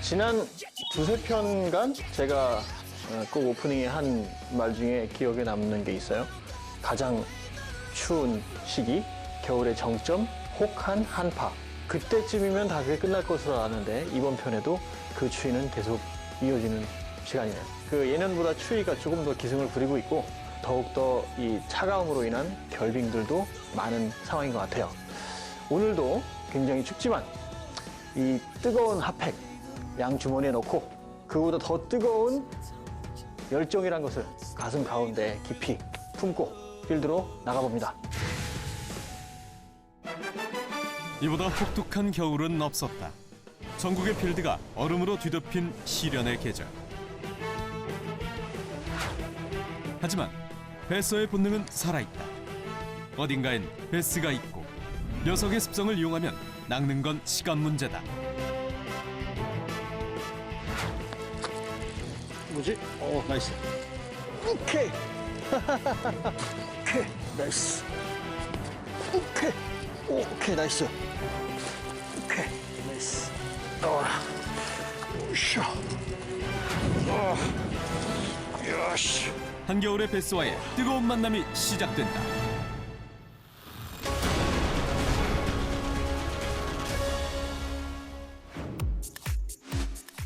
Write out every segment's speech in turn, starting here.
지난 두세 편간 제가 꼭 오프닝에 한 말 중에 기억에 남는 게 있어요. 가장 추운 시기, 겨울의 정점, 혹한 한파. 그때쯤이면 다 그게 끝날 것으로 아는데 이번 편에도 그 추위는 계속 이어지는 시간이네요. 그 예년보다 추위가 조금 더 기승을 부리고 있고 더욱더 이 차가움으로 인한 결빙들도 많은 상황인 것 같아요. 오늘도 굉장히 춥지만 이 뜨거운 핫팩 양 주머니에 넣고 그보다 더 뜨거운 열정이란 것을 가슴 가운데 깊이 품고 필드로 나가봅니다. 이보다 혹독한 겨울은 없었다. 전국의 필드가 얼음으로 뒤덮인 시련의 계절. 하지만 베서의 본능은 살아있다. 어딘가엔 베스가 있고 녀석의 습성을 이용하면 낚는 건 시간 문제다. 뭐지? 나이스. 오케이. 오케이, 나이스. 오케이, 나이스. 오케이, 나이스. 으쌰. 야씨. 한겨울의 베스와의 뜨거운 만남이 시작된다.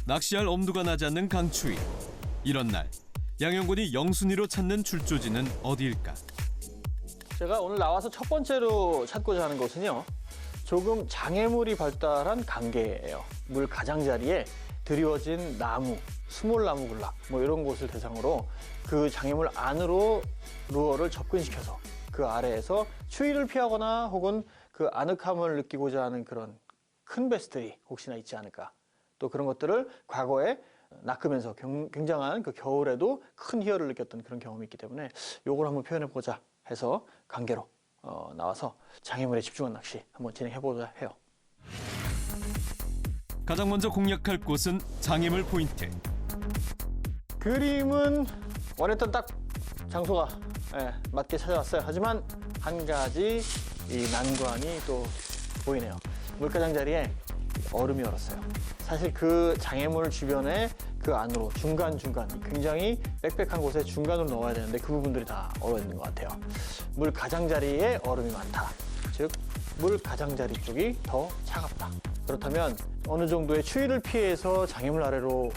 낚시할 엄두가 나지 않는 강추위. 이런 날 양형군이 영순이로 찾는 출조지는 어디일까? 제가 오늘 나와서 첫 번째로 찾고자 하는 곳은요. 조금 장애물이 발달한 강계예요. 물 가장자리에 드리워진 나무, 수몰나무 군락 뭐 이런 곳을 대상으로 그 장애물 안으로 루어를 접근시켜서 그 아래에서 추위를 피하거나 혹은 그 아늑함을 느끼고자 하는 그런 큰 베스들이 혹시나 있지 않을까. 또 그런 것들을 과거에 낚으면서 굉장한 그 겨울에도 큰 희열을 느꼈던 그런 경험이 있기 때문에 요걸 한번 표현해보자 해서 강계로 나와서 장애물에 집중한 낚시 한번 진행해보자 해요. 가장 먼저 공략할 곳은 장애물 포인트. 그림은 원했던 딱 장소가 맞게 찾아왔어요. 하지만 한 가지 이 난관이 또 보이네요. 물가장자리에 얼음이 얼었어요. 사실 그 장애물 주변에 그 안으로 중간중간 굉장히 빽빽한 곳에 중간으로 넣어야 되는데 그 부분들이 다 얼어 있는 것 같아요. 물 가장자리에 얼음이 많다. 즉, 물 가장자리 쪽이 더 차갑다. 그렇다면 어느 정도의 추위를 피해서 장애물 아래로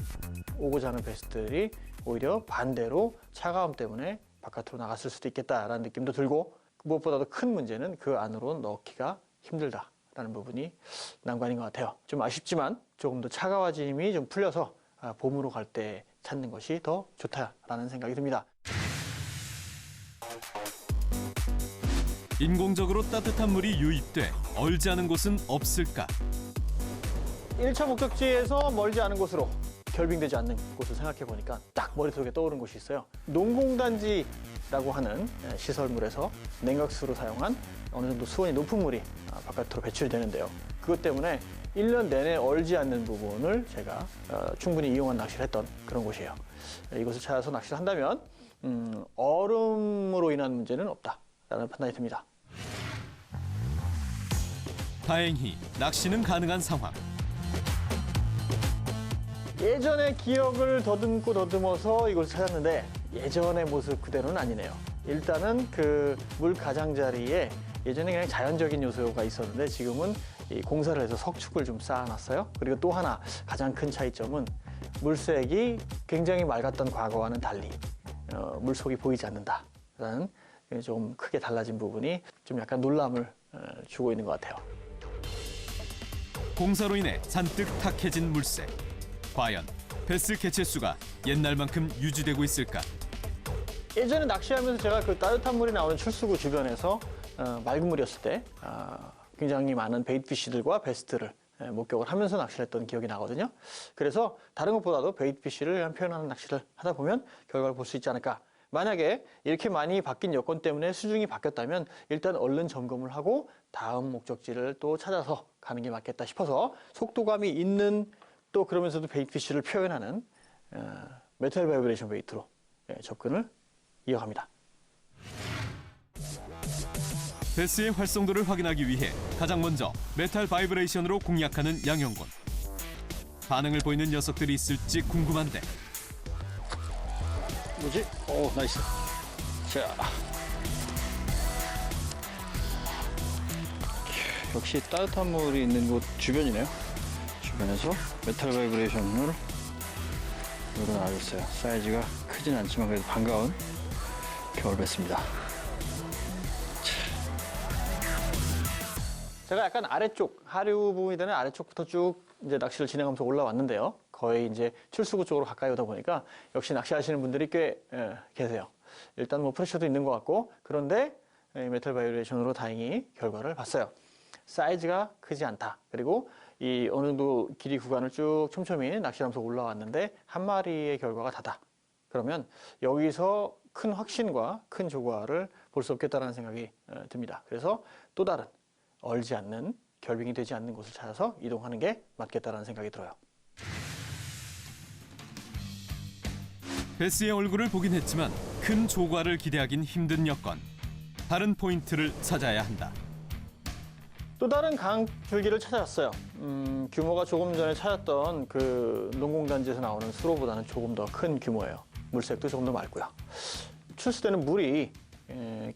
오고자 하는 베스들이 오히려 반대로 차가움 때문에 바깥으로 나갔을 수도 있겠다라는 느낌도 들고 무엇보다도 큰 문제는 그 안으로 넣기가 힘들다라는 부분이 난관인 것 같아요. 좀 아쉽지만 조금 더 차가워짐이 좀 풀려서 봄으로 갈 때 찾는 것이 더 좋다라는 생각이 듭니다. 인공적으로 따뜻한 물이 유입돼 얼지 않은 곳은 없을까? 1차 목적지에서 멀지 않은 곳으로 결빙되지 않는 곳을 생각해 보니까 딱 머릿속에 떠오른 곳이 있어요. 농공단지라고 하는 시설물에서 냉각수로 사용한 어느 정도 수온이 높은 물이 바깥으로 배출이 되는데요. 그것 때문에 1년 내내 얼지 않는 부분을 제가 충분히 이용한 낚시를 했던 그런 곳이에요. 이곳을 찾아서 낚시를 한다면 얼음으로 인한 문제는 없다라는 판단이 듭니다. 다행히 낚시는 가능한 상황. 예전의 기억을 더듬고 더듬어서 이곳을 찾았는데 예전의 모습 그대로는 아니네요. 일단은 그 물 가장자리에 예전에 그냥 자연적인 요소가 있었는데 지금은 이 공사를 해서 석축을 좀 쌓아놨어요. 그리고 또 하나 가장 큰 차이점은 물색이 굉장히 맑았던 과거와는 달리 물속이 보이지 않는다라는 좀 크게 달라진 부분이 좀 약간 놀람을 주고 있는 것 같아요. 공사로 인해 잔뜩 탁해진 물색. 과연 베스 개체수가 옛날만큼 유지되고 있을까? 예전에 낚시하면서 제가 그 따뜻한 물이 나오는 출수구 주변에서 맑은 물이었을 때 굉장히 많은 베이트피쉬들과 베스들을 목격을 하면서 낚시를 했던 기억이 나거든요. 그래서 다른 것보다도 베이트피쉬를 표현하는 낚시를 하다 보면 결과를 볼 수 있지 않을까. 만약에 이렇게 많이 바뀐 여건 때문에 수중이 바뀌었다면 일단 얼른 점검을 하고 다음 목적지를 또 찾아서 가는 게 맞겠다 싶어서 속도감이 있는 또 그러면서도 베이트피쉬를 표현하는 메탈 바이브레이션 베이트로 접근을 이어갑니다. 베스의 활성도를 확인하기 위해 가장 먼저 메탈 바이브레이션으로 공략하는 양형군. 반응을 보이는 녀석들이 있을지 궁금한데 뭐지? 오, 나이스. 자. 역시 따뜻한 물이 있는 곳 주변이네요. 주변에서 메탈 바이브레이션을 열어놔야겠어요. 사이즈가 크진 않지만 그래도 반가운 겨울 배스입니다. 제가 약간 아래쪽, 하류 부분이 되는 아래쪽부터 쭉 이제 낚시를 진행하면서 올라왔는데요. 거의 이제 출수구 쪽으로 가까이 오다 보니까 역시 낚시하시는 분들이 꽤 계세요. 일단 뭐 프레셔도 있는 것 같고, 그런데 메탈 바이브레이션으로 다행히 결과를 봤어요. 사이즈가 크지 않다. 그리고 이 어느 정도 길이 구간을 쭉 촘촘히 낚시하면서 올라왔는데 한 마리의 결과가 다다. 그러면 여기서 큰 확신과 큰 조과를 볼 수 없겠다라는 생각이 듭니다. 그래서 또 다른 얼지 않는, 결빙이 되지 않는 곳을 찾아서 이동하는 게 맞겠다라는 생각이 들어요. 베스의 얼굴을 보긴 했지만 큰 조과를 기대하긴 힘든 여건. 다른 포인트를 찾아야 한다. 또 다른 강줄기를 찾아왔어요. 규모가 조금 전에 찾았던 그 농공단지에서 나오는 수로보다는 조금 더 큰 규모예요. 물색도 조금 더 맑고요. 출수되는 물이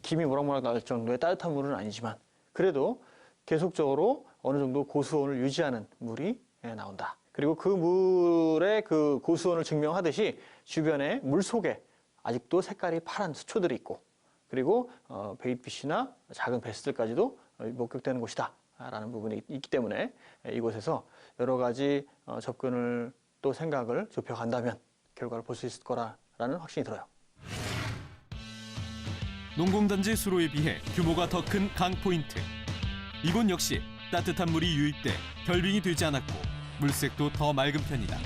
김이 모락모락 날 정도의 따뜻한 물은 아니지만 그래도 계속적으로 어느 정도 고수온을 유지하는 물이 나온다. 그리고 그 물의 그 고수온을 증명하듯이 주변에 물 속에 아직도 색깔이 파란 수초들이 있고, 그리고 베이트피쉬나 작은 베스들까지도 목격되는 곳이다 라는 부분이 있기 때문에 이곳에서 여러 가지 접근을 또 생각을 좁혀간다면 결과를 볼 수 있을 거라는 확신이 들어요. 농공단지 수로에 비해 규모가 더 큰 강 포인트. 이곳 역시 따뜻한 물이 유입돼 결빙이 되지 않았고 물색도 더 맑은 편이다.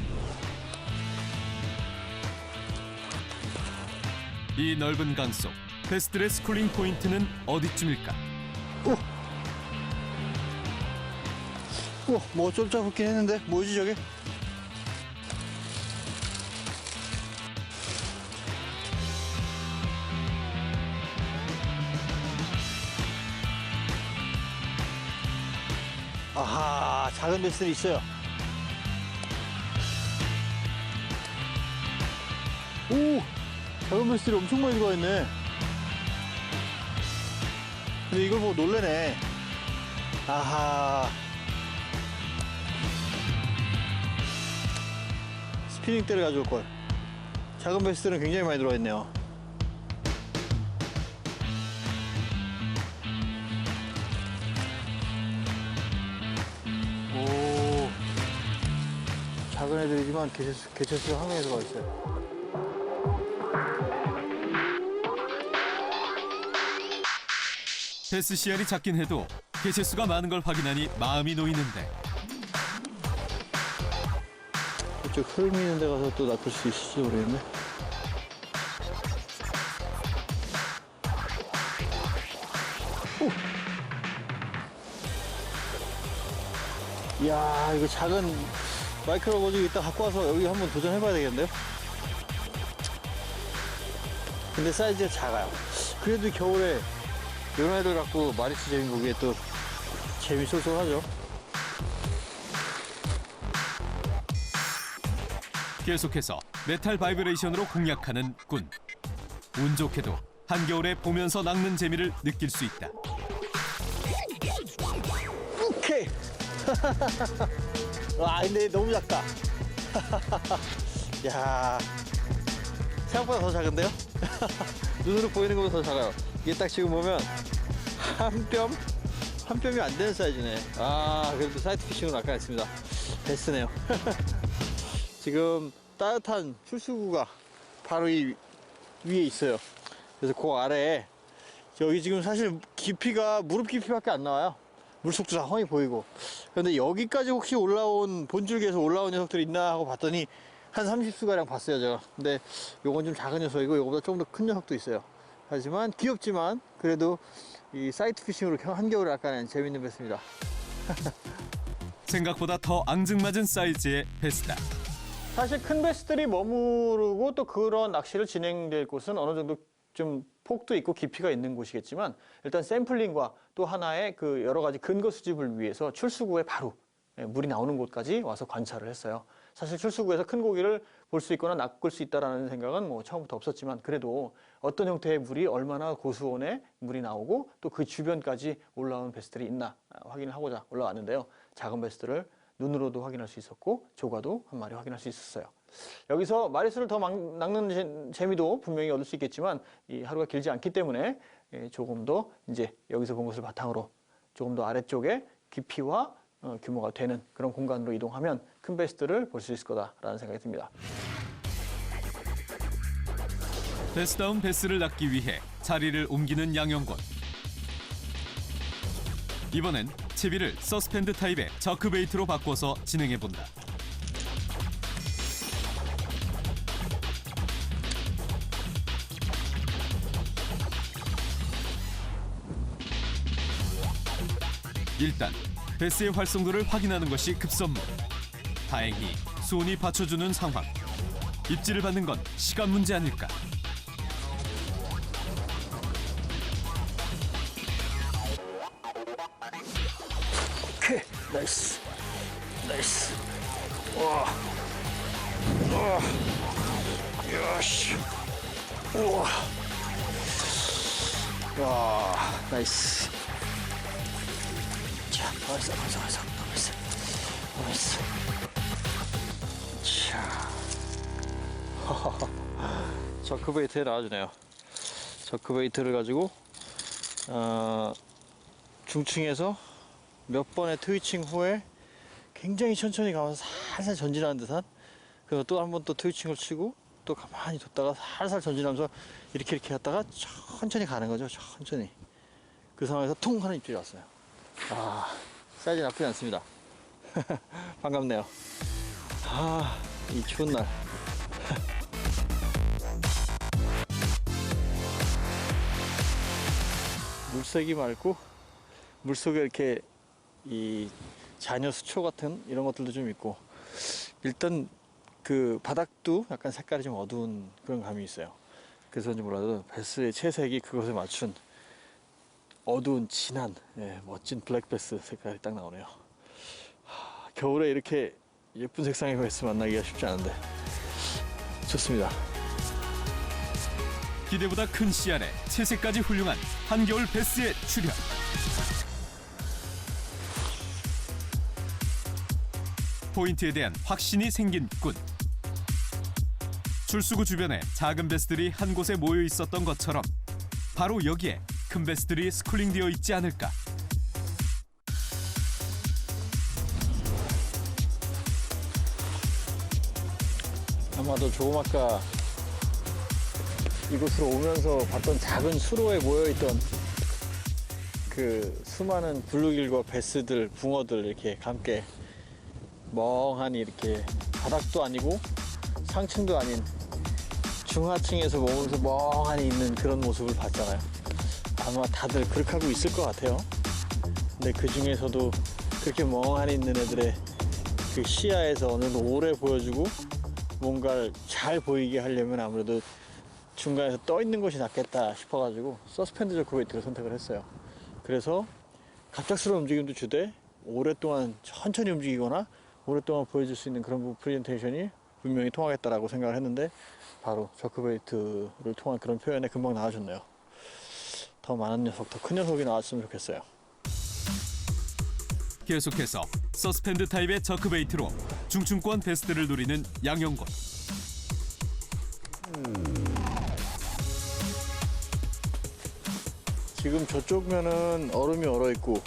이 넓은 강 속 베스들의 스쿨링 포인트는 어디쯤일까? 뭐 좀 잡았긴 했는데 뭐지 저게? 아하, 작은 베스들이 있어요. 오, 작은 베스들이 엄청 많이 들어와 있네. 근데 이걸 보고 놀래네. 아하. 스피닝대를 가져올 걸. 작은 베스들은 굉장히 많이 들어와 있네요. 오, 작은 애들이지만 개체수 한 명이 들어가 있어요. 베스 씨알이 작긴 해도 개체수가 많은 걸 확인하니 마음이 놓이는데 이쪽 흐름 있는 데 가서 또 낚을 수 있을지 모르겠네. 오! 이야, 이거 작은 마이크로 버즈 이따 갖고 와서 여기 한번 도전해봐야 되겠는데요? 근데 사이즈가 작아요. 그래도 겨울에 이런 애들 갖고 마리수 재미 보기에 또 재미쏠쏠하죠. 계속해서 메탈 바이브레이션으로 공략하는 꾼. 운 좋게도 한겨울에 보면서 낚는 재미를 느낄 수 있다. 오케이. 와, 근데 너무 작다. 야, 생각보다 더 작은데요? 눈으로 보이는 것보다 더 작아요. 이게 딱 지금 보면 한 뼘이 안 되는 사이즈네. 아, 그래도 사이트 피싱으로 낚아냈습니다. 베스네요. 지금 따뜻한 출수구가 바로 이 위에 있어요. 그래서 그 아래에 여기 지금 사실 깊이가 무릎 깊이밖에 안 나와요. 물속도 다 훤히 보이고. 그런데 여기까지 혹시 올라온 본줄기에서 올라온 녀석들이 있나 하고 봤더니 한 30수가량 봤어요 제가. 근데 요건 좀 작은 녀석이고 요거보다 조금 더 큰 녀석도 있어요. 하지만 귀엽지만 그래도 이 사이트 피싱으로 한겨울에 낚아낸 재밌는 배스입니다. 생각보다 더 앙증맞은 사이즈의 베스다. 사실 큰 베스들이 머무르고 또 그런 낚시를 진행될 곳은 어느 정도 좀 폭도 있고 깊이가 있는 곳이겠지만 일단 샘플링과 또 하나의 그 여러 가지 근거 수집을 위해서 출수구에 바로 물이 나오는 곳까지 와서 관찰을 했어요. 사실 출수구에서 큰 고기를 볼 수 있거나 낚을 수 있다라는 생각은 뭐 처음부터 없었지만 그래도 어떤 형태의 물이 얼마나 고수온에 물이 나오고 또 그 주변까지 올라온 베스들이 있나 확인을 하고자 올라왔는데요. 작은 베스들을 눈으로도 확인할 수 있었고 조과도 한 마리 확인할 수 있었어요. 여기서 마리수를 더 낚는 재미도 분명히 얻을 수 있겠지만 이 하루가 길지 않기 때문에 조금 더 이제 여기서 본 것을 바탕으로 조금 더 아래쪽에 깊이와 규모가 되는 그런 공간으로 이동하면 큰 베스들을 볼 수 있을 거다라는 생각이 듭니다. 베스다운 베스를 낚기 위해 자리를 옮기는 양영권. 이번엔 채비를 서스펜드 타입의 저크베이트로 바꿔서 진행해본다. 일단 베스의 활성도를 확인하는 것이 급선무. 다행히 수온이 받쳐주는 상황. 입질을 받는 건 시간 문제 아닐까. 오케이, 나이스, 나이스. 야씨, 우와, 와, 나이스. 자, 나이스. 자, 저크베이트에 나와주네요. 저크베이트를 가지고 중층에서 몇 번의 트위칭 후에 굉장히 천천히 가면서 살살 전진하는 듯한, 그리고 또 한 번 또 트위칭을 치고 또 가만히 뒀다가 살살 전진하면서 이렇게 갔다가 천천히 가는 거죠. 천천히. 그 상황에서 퉁 하는 입질이 왔어요. 사이즈 나쁘지 않습니다. 반갑네요. 이 추운 날. 물색이 맑고 물속에 이렇게 이 잔여 수초 같은 이런 것들도 좀 있고, 일단 그 바닥도 약간 색깔이 좀 어두운 그런 감이 있어요. 그래서인지 몰라도 베스의 채색이 그것에 맞춘 어두운 진한 멋진 블랙 베스 색깔이 딱 나오네요. 겨울에 이렇게 예쁜 색상의 베스 만나기가 쉽지 않은데 좋습니다. 기대보다 큰 씨알에 채색까지 훌륭한 한겨울 베스의 출현. 포인트에 대한 확신이 생긴 꾼. 출수구 주변에 작은 베스들이 한 곳에 모여 있었던 것처럼 바로 여기에 큰 베스들이 스쿨링되어 있지 않을까. 아마도 조금 아까 이곳으로 오면서 봤던 작은 수로에 모여있던 그 수많은 블루길과 베스들, 붕어들 이렇게 함께 멍하니 이렇게 바닥도 아니고 상층도 아닌 중하층에서 머물면서 멍하니 있는 그런 모습을 봤잖아요. 아마 다들 그렇게 하고 있을 것 같아요. 근데 그 중에서도 그렇게 멍하니 있는 애들의 그 시야에서 어느 정도 오래 보여주고 뭔가를 잘 보이게 하려면 아무래도 중간에서 떠 있는 것이 낫겠다 싶어가지고 서스펜드 저크베이트를 선택을 했어요. 그래서 갑작스러운 움직임도 주되 오랫동안 천천히 움직이거나 오랫동안 보여줄 수 있는 그런 프레젠테이션이 분명히 통하겠다라고 생각을 했는데 바로 저크베이트를 통한 그런 표현에 금방 나와줬네요. 더 많은 녀석, 더 큰 녀석이 나왔으면 좋겠어요. 계속해서 서스펜드 타입의 저크베이트로 중층권 베스들을 노리는 양영권. 지금 저쪽 면은 얼음이 얼어있고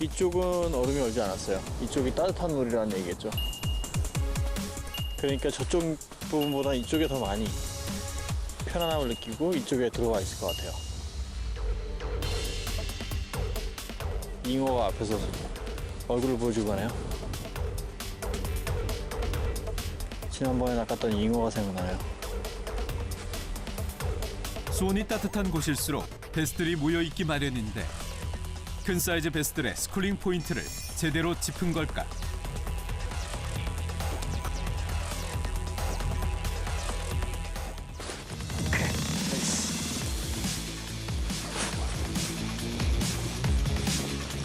이쪽은 얼음이 얼지 않았어요. 이쪽이 따뜻한 물이라는 얘기겠죠. 그러니까 저쪽 부분보다 이쪽에 더 많이 편안함을 느끼고 이쪽에 들어와 있을 것 같아요. 잉어가 앞에서 얼굴을 보여주고 가네요. 지난번에 낚았던 잉어가 생각나네요. 수온이 따뜻한 곳일수록 베스들이 모여있기 마련인데 큰 사이즈 베스들의 스쿨링 포인트를 제대로 짚은 걸까?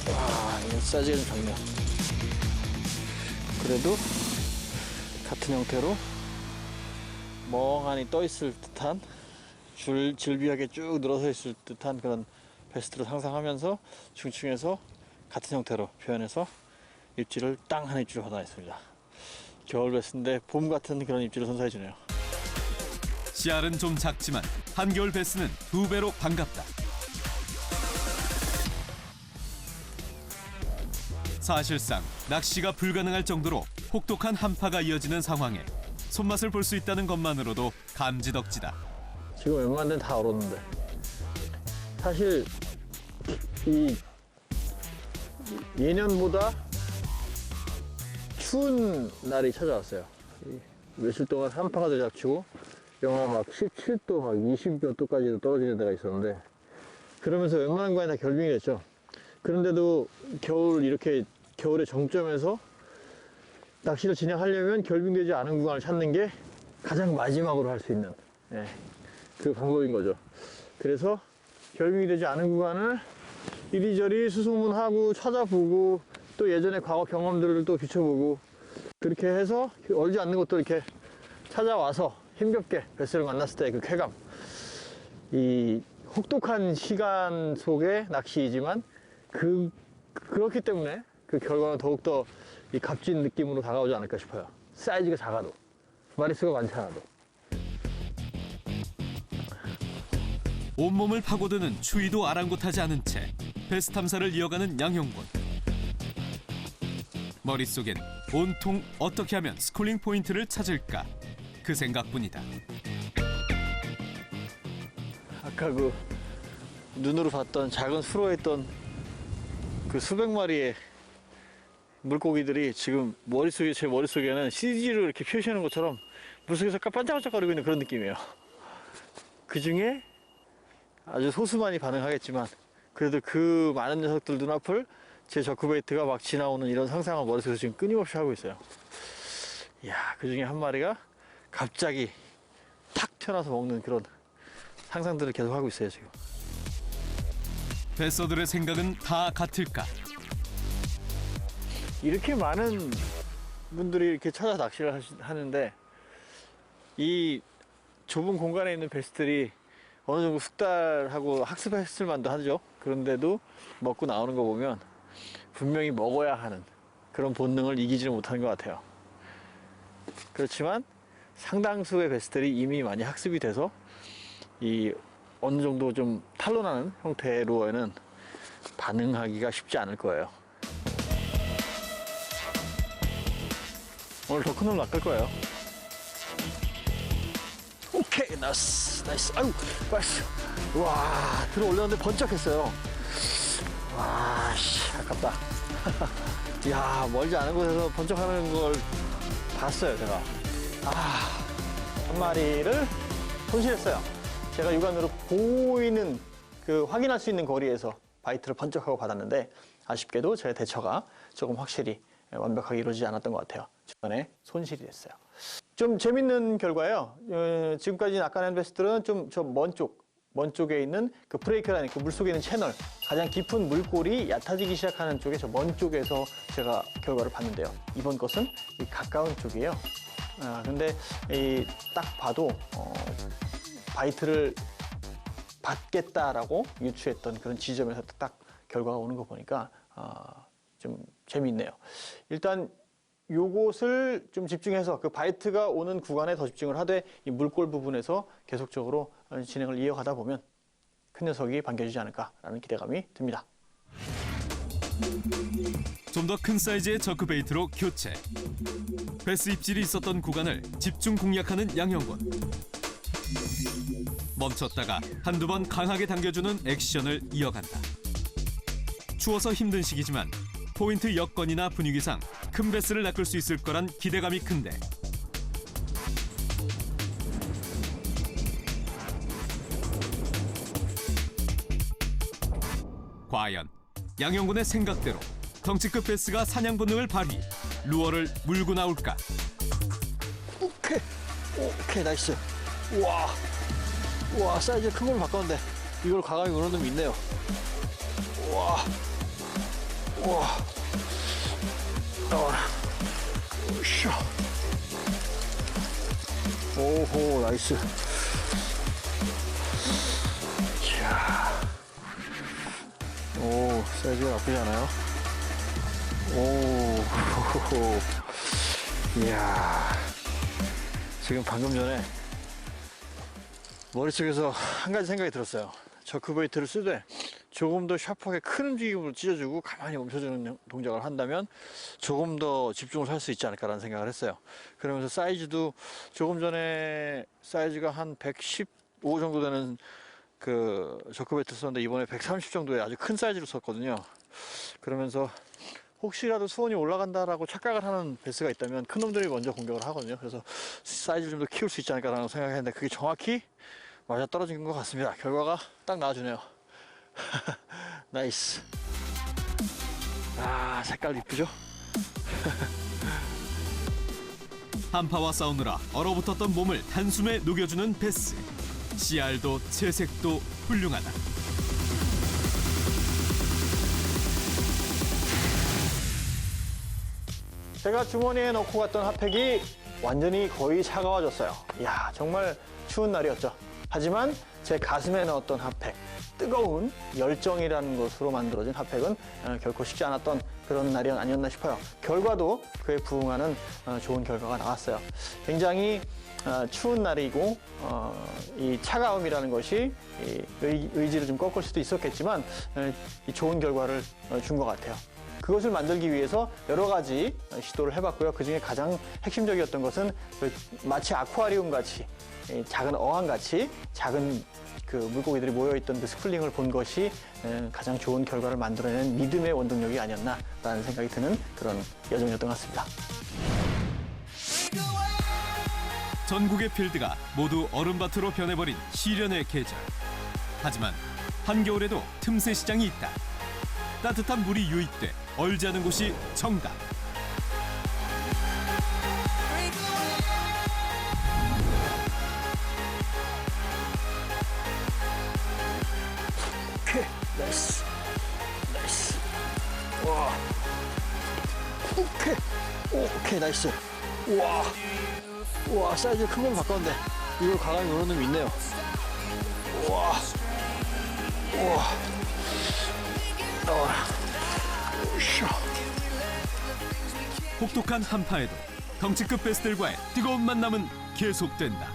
와, 이거 사이즈가 좀 작네요. 그래도 같은 형태로 멍하니 떠 있을 듯한 질비하게 쭉 늘어서 있을 듯한 그런 베스트를 상상하면서 중층에서 같은 형태로 표현해서 입질을 땅 한 입질을 받아냈습니다. 겨울 베스인데 봄 같은 그런 입질을 선사해 주네요. 씨알은 좀 작지만 한겨울 베스는 2배로 반갑다. 사실상 낚시가 불가능할 정도로 혹독한 한파가 이어지는 상황에 손맛을 볼 수 있다는 것만으로도 감지덕지다. 지금 웬만한 데는 다 얼었는데 사실 이 예년보다 추운 날이 찾아왔어요. 며칠 동안 한파가 들이닥치고 영하 막 17도, 막 20몇 도까지도 떨어지는 데가 있었는데 그러면서 웬만한 거에 다 결빙이 됐죠. 그런데도 이렇게 겨울의 정점에서 낚시를 진행하려면 결빙되지 않은 구간을 찾는 게 가장 마지막으로 할 수 있는 그 방법인 거죠. 그래서 결빙이 되지 않은 구간을 이리저리 수소문하고 찾아보고 또 예전의 과거 경험들을 또 비춰보고 그렇게 해서 얼지 않는 것도 이렇게 찾아와서 힘겹게 베스를 만났을 때 그 쾌감, 이 혹독한 시간 속의 낚시이지만 그렇기 때문에 그 결과는 더욱더 이 값진 느낌으로 다가오지 않을까 싶어요. 사이즈가 작아도 마리수가 많지 않아도. 온몸을 파고드는 추위도 아랑곳하지 않은 채 베스 탐사를 이어가는 양형군. 머릿속엔 온통 어떻게 하면 스쿨링 포인트를 찾을까 그 생각뿐이다. 아까 그 눈으로 봤던 작은 수로에 있던 그 수백 마리의 물고기들이 지금 제 머릿속에는 CG로 이렇게 표시하는 것처럼 물속에서 반짝반짝거리고 있는 그런 느낌이에요. 그 중에 아주 소수만이 반응하겠지만 그래도 그 많은 녀석들 눈앞을 제 저크베이트가 막 지나오는 이런 상상을 머릿속에서 지금 끊임없이 하고 있어요. 이야, 그 중에 한 마리가 갑자기 탁 튀어나와서 먹는 그런 상상들을 계속 하고 있어요, 지금. 베서들의 생각은 다 같을까? 이렇게 많은 분들이 이렇게 찾아 낚시를 하는데 이 좁은 공간에 있는 베스들이 어느 정도 숙달하고 학습했을 만도 하죠. 그런데도 먹고 나오는 거 보면 분명히 먹어야 하는 그런 본능을 이기지는 못하는 것 같아요. 그렇지만 상당수의 베스들이 이미 많이 학습이 돼서 이 어느 정도 좀 탄로나는 형태의 루어에는 반응하기가 쉽지 않을 거예요. 오늘 더 큰 놈 낚을 거예요. 오케이, 나이스. 아유, 나이스. 와, 들어 올렸는데 번쩍했어요. 와, 씨, 아깝다. 이야, 멀지 않은 곳에서 번쩍하는 걸 봤어요, 제가. 한 마리를 손실했어요. 제가 육안으로 보이는 확인할 수 있는 거리에서 바이트를 번쩍하고 받았는데 아쉽게도 제 대처가 조금 확실히 완벽하게 이루어지지 않았던 것 같아요. 중간에 손실이 됐어요. 좀 재밌는 결과예요. 지금까지 낚아낸 베스들은 좀 저 먼 쪽에 있는 그 브레이크라는 그 물속에 있는 채널, 가장 깊은 물골이 얕아지기 시작하는 쪽에 저 먼 쪽에서 제가 결과를 봤는데요. 이번 것은 이 가까운 쪽이에요. 근데 딱 봐도 바이트를 받겠다라고 유추했던 그런 지점에서 딱 결과가 오는 거 보니까 좀 재미있네요. 일단 요것을 좀 집중해서 그 바이트가 오는 구간에 더 집중을 하되 이 물골 부분에서 계속적으로 진행을 이어가다 보면 큰 녀석이 반겨주지 않을까라는 기대감이 듭니다. 좀 더 큰 사이즈의 저크베이트로 교체. 베스 입질이 있었던 구간을 집중 공략하는 양형군. 멈췄다가 한두 번 강하게 당겨주는 액션을 이어간다. 추워서 힘든 시기지만 포인트 여건이나 분위기상 큰 베스를 낚을 수 있을 거란 기대감이 큰데 과연 양형군의 생각대로 덩치급 베스가 사냥 본능을 발휘, 루어를 물고 나올까? 오케이, 나이스. 우와, 사이즈 큰 걸로 바꿨는데 이걸 과감히 무는 놈이 있네요. 우와. 나와라. 으쌰. 오호, 나이스. 이야. 오, 사이즈가 나쁘지 않아요? 오, 호호호. 이야. 지금 방금 전에 머릿속에서 한 가지 생각이 들었어요. 저크베이트를 쓰되 조금 더 샤프하게 큰 움직임으로 찢어주고 가만히 멈춰주는 동작을 한다면 조금 더 집중을 할 수 있지 않을까라는 생각을 했어요. 그러면서 사이즈도 조금 전에 사이즈가 한 115 정도 되는 그 저크베이트 썼는데 이번에 130 정도의 아주 큰 사이즈로 썼거든요. 그러면서 혹시라도 수온이 올라간다라고 착각을 하는 베스가 있다면 큰 놈들이 먼저 공격을 하거든요. 그래서 사이즈를 좀 더 키울 수 있지 않을까라는 생각했는데 그게 정확히 맞아 떨어진 것 같습니다. 결과가 딱 나와주네요. 나이스. 아, 색깔 이쁘죠? 한파와 싸우느라 얼어붙었던 몸을 한숨에 녹여주는 베스. 씨알도 채색도 훌륭하다. 제가 주머니에 넣고 갔던 핫팩이 완전히 거의 차가워졌어요. 이야, 정말 추운 날이었죠. 하지만 제 가슴에 넣었던 핫팩, 뜨거운 열정이라는 것으로 만들어진 핫팩은 결코 쉽지 않았던 그런 날이 아니었나 싶어요. 결과도 그에 부응하는 좋은 결과가 나왔어요. 굉장히 추운 날이고 이 차가움이라는 것이 이 의지를 좀 꺾을 수도 있었겠지만 이 좋은 결과를 준 것 같아요. 그것을 만들기 위해서 여러 가지 시도를 해봤고요. 그중에 가장 핵심적이었던 것은 마치 아쿠아리움 같이 작은 어항 같이 작은 그 물고기들이 모여있던 그 스플링을 본 것이 가장 좋은 결과를 만들어낸 믿음의 원동력이 아니었나라는 생각이 드는 그런 여정이었던 것 같습니다. 전국의 필드가 모두 얼음밭으로 변해버린 시련의 계절. 하지만 한겨울에도 틈새 시장이 있다. 따뜻한 물이 유입돼 얼지 않은 곳이 정답. 오케이, 나이스, 나이스. 와, 오케이, 오케이, 나이스. 와, 와, 사이즈 큰 걸로 바꿨는데 이걸 과감히 노는 놈이 있네요. 와, 와, 나와라. 으쌰. 혹독한 한파에도 덩치급 베스들과의 뜨거운 만남은 계속된다.